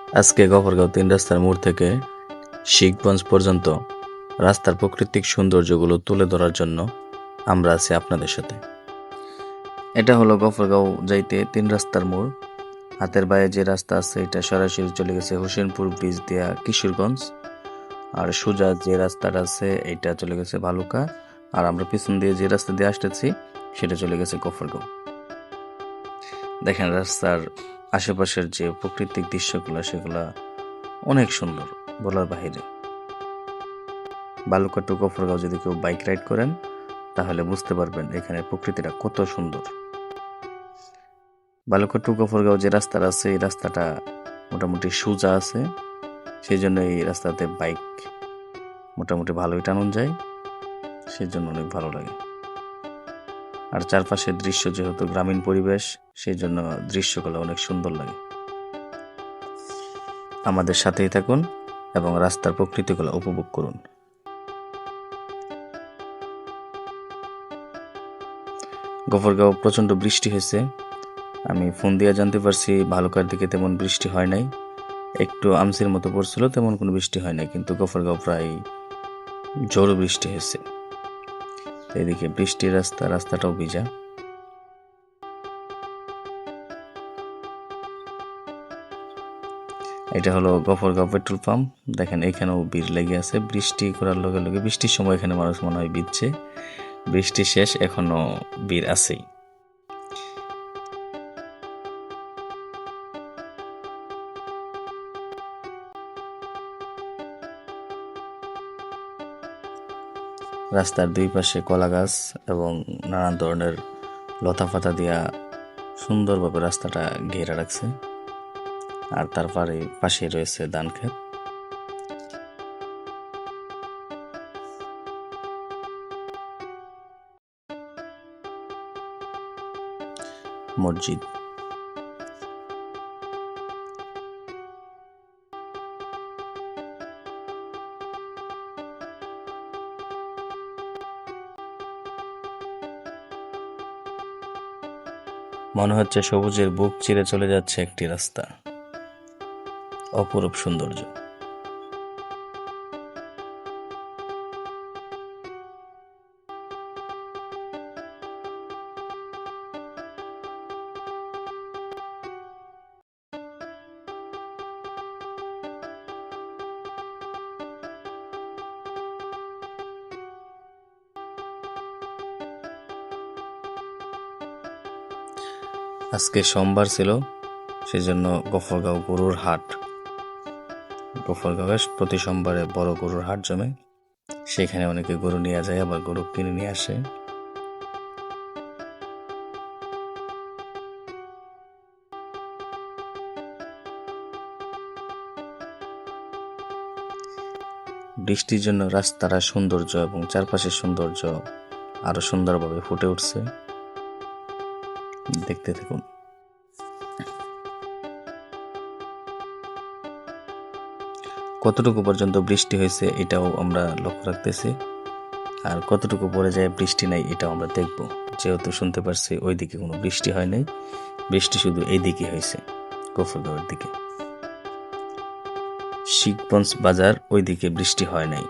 আজকে গফরগাঁও ৩ রাস্তার মোড় থেকে শিখগঞ্জ পর্যন্ত রাস্তার প্রাকৃতিক সৌন্দর্যগুলো তুলে ধরার জন্য আমরা আছি আপনাদের সাথে। এটা হলো গফরগাঁও যাইতে ৩ রাস্তার মোড়। হাতের বাঁয়ে যে রাস্তা আছে এটা সরাসরি চলে গেছে হোসেনপুর ব্রিজ দিয়া কিশোরগঞ্জ, আর সোজা যে রাস্তাটা আছে এটা চলে গেছে ভালুকা, আর আমরা পিছন দিয়ে যে রাস্তা দিয়ে আসতেছি সেটা চলে গেছে গফরগাঁও। দেখেন রাস্তার আশেপাশের যে প্রাকৃতিক দৃশ্যগুলো সেগুলা অনেক সুন্দর, বলার বাহিরে। বালুকা টু গফরগাঁও যদি কেউ বাইক রাইড করেন তাহলে বুঝতে পারবেন এখানে প্রকৃতিটা কত সুন্দর। বালুকা টু গফরগাঁও যে রাস্তাটা আছে এই রাস্তাটা মোটামুটি সোজা আছে, সেই জন্য এই রাস্তাতে বাইক মোটামুটি ভালোই টানুন যায়, সেই জন্য অনেক ভালো লাগে। আর চারপাশের দৃশ্য যেহেতু গ্রামীণ পরিবেশ, সেই জন্য দৃশ্যগুলো অনেক সুন্দর লাগে। আমাদের সাথেই থাকুন এবং রাস্তার প্রকৃতিগুলো উপভোগ করুন। গফরগাঁও প্রচণ্ড বৃষ্টি হয়েছে। আমি ফোন দিয়ে জানতে পারছি ভালুকার দিকে তেমন বৃষ্টি হয় নাই, একটু আমসির মতো পড়ছিল, তেমন কোনো বৃষ্টি হয় নাই, কিন্তু গফরগাঁও প্রায় জোর বৃষ্টি হয়েছে। এদিকে বৃষ্টির রাস্তাটাও ভিজা। এটা হলো গফরগাঁও পেট্রোল পাম্প। দেখেন এখানেও ভিড় লেগে আছে, বৃষ্টি করার লগে লগে বৃষ্টির সময় এখানে মানুষ মনে হয় ভিজছে, বৃষ্টি শেষ এখনো ভিড় আছেই। রাস্তার দুই পাশে কলা গাছ এবং নানান ধরনের লতা পাতা দিয়া সুন্দরভাবে রাস্তাটা ঘেরা রাখছে, আর তারপরে পাশে রয়েছে ধান ক্ষেত। মসজিদ, মনে হচ্ছে সবুজের বুক চিরে চলে যাচ্ছে একটি রাস্তা, অপরূপ সৌন্দর্য। আজকে সোমবার ছিল, সেজন্য গফরগাঁও গরুর হাট। গফরগাঁওয়ে প্রতি সোমবারে বড় গরুর হাট জমে, সেখানে অনেকে গরু নিয়ে যায় আবার গরু কিনে নিয়ে আসে। বৃষ্টির জন্য রাস্তার সৌন্দর্য এবং চারপাশের সৌন্দর্য আরো সুন্দরভাবে ফুটে উঠছে, দেখতে থাকুন। কতটুকু পর্যন্ত বৃষ্টি হয়েছে এটাও আমরা লক্ষ্য রাখতেছি, আর কতটুকু পরে যায় বৃষ্টি নাই এটাও আমরা দেখব। যেহেতু শুনতে পারছি ওইদিকে কোনো বৃষ্টি হয় নাই, বৃষ্টি শুধু এইদিকে হয়েছে, গফরগাঁওয়ের দিকে। শিখগঞ্জ বাজার ওইদিকে বৃষ্টি হয় নাই।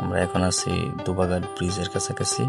আমরা এখন আছি দুবাগান ব্রিজের কাছাকাছি।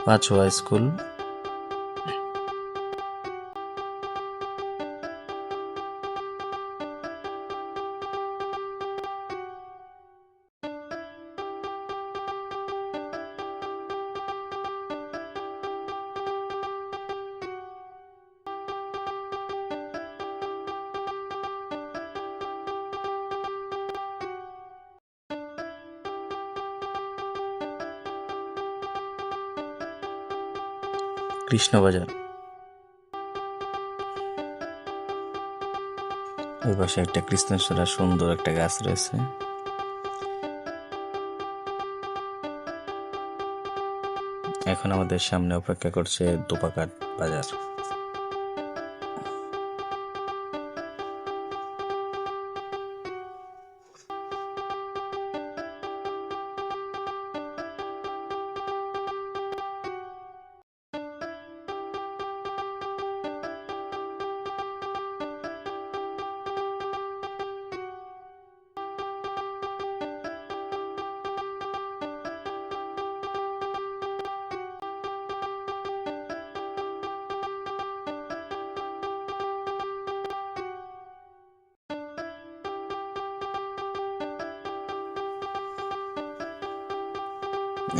পাঁচুয়া স্কুল, কৃষ্ণবাজার। ওই পাশে একটা কৃষ্ণচূড়া সুন্দর একটা গাছ রয়েছে। এখন আমাদের সামনে অপেক্ষা করছে দুপাকাট বাজার।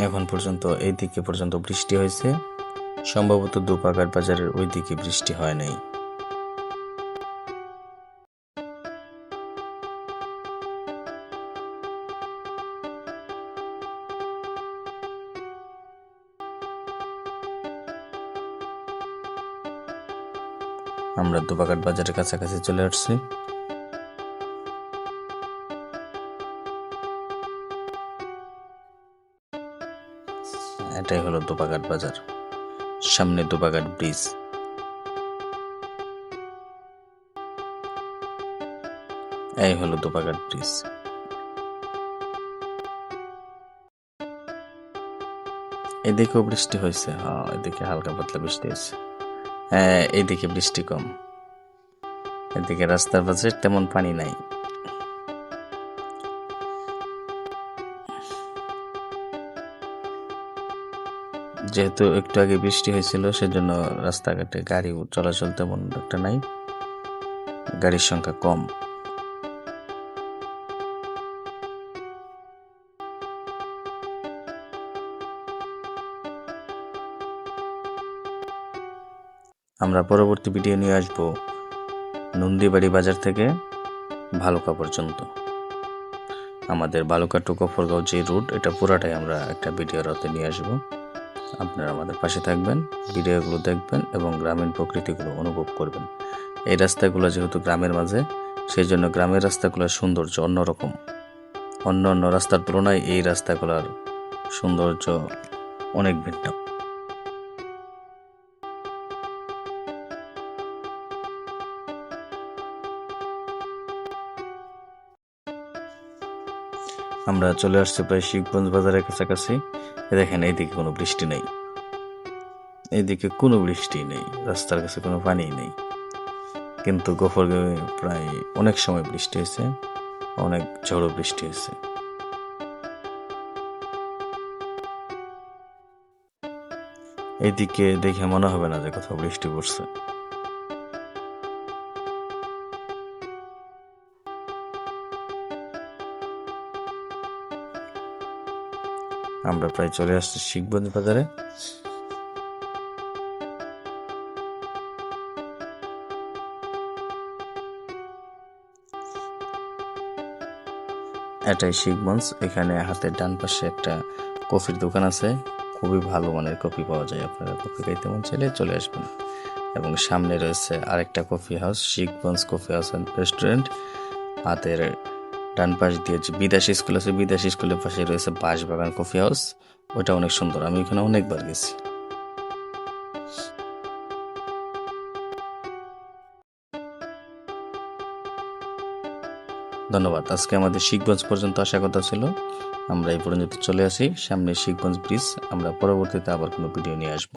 এখন পর্যন্ত এই দিকে পর্যন্ত বৃষ্টি হয়েছে, সম্ভবত দুপাকাট বাজারের ওই দিকে বৃষ্টি হয় নাই। আমরা দুপাকাট বাজারের কাছাকাছি চলে আসছি। এটাই হলো দুপাকাট বাজার, সামনে দুপাকাট ব্রিজ। এই হলো দুপাকাট ব্রিজ। এদিকেও বৃষ্টি হয়েছে, হ্যাঁ এদিকে হালকা পাতলা বৃষ্টি হয়েছে। হ্যাঁ এইদিকে বৃষ্টি কম, এদিকে রাস্তার পাশে তেমন পানি নাই। যেহেতু একটু আগে বৃষ্টি হয়েছিল, সেজন্য রাস্তাঘাটে গাড়ি চলাচল তেমন একটা নাই, গাড়ির সংখ্যা কম। আমরা পরবর্তী ভিডিও নিয়ে আসবো নন্দীবাড়ি বাজার থেকে ভালুকা পর্যন্ত। আমাদের ভালুকা টু গফরগাঁও যে রুট, এটা পুরাটাই আমরা একটা ভিডিও রাতে নিয়ে আসবো। আপনারা আমাদের পাশে থাকবেন, ভিডিওগুলো দেখবেন এবং গ্রামীণ প্রকৃতিগুলো অনুভব করবেন। এই রাস্তাগুলো যেহেতু গ্রামের মাঝে, সেই জন্য গ্রামের রাস্তাগুলোর সৌন্দর্য অন্যরকম। অন্য অন্য রাস্তার তুলনায় এই রাস্তাগুলোর সৌন্দর্য অনেক ভিন্ন। আমরা চলে আসছি প্রায় শিবগঞ্জ বাজারের কাছাকাছি। দেখেন এইদিকে কোনো বৃষ্টি নেই, এইদিকে কোনো বৃষ্টি নেই, রাস্তার কাছে কোনো পানি নেই। কিন্তু গফরগাঁওয়ে প্রায় অনেক সময় বৃষ্টি হয়েছে, অনেক ঝড়ো বৃষ্টি হয়েছে। এইদিকে দেখে মনে হবে না যে কোথাও বৃষ্টি পড়ছে। আমরা প্রায় চলে আসছি শিবগঞ্জ বাজারে। এটাই শিবগঞ্জ। এখানে হাতের ডান পাশে একটা কফির দোকান আছে, খুবই ভালো মানের কফি পাওয়া যায়। আপনারা কফি খাইতে মন চাইলে চলে আসবেন। এবং সামনে রয়েছে আরেকটা coffee house, Shibganj coffee house and restaurant. হাতের ডান পাশ দিয়ে যে বিদেশি স্কুল আছে, বিদেশি স্কুলের পাশে রয়েছে বাঁশবাগান কফি হাউস, ওটা অনেক সুন্দর, আমি ওখানে অনেকবার গেছি। ধন্যবাদ। আজকে আমাদের শিবগঞ্জ পর্যন্ত আসার কথা ছিল, আমরা এই পর্যন্ত চলে আসি। সামনে শিবগঞ্জ ব্রিজ, আমরা পরবর্তীতে আবার কোনো ভিডিও নিয়ে আসবো।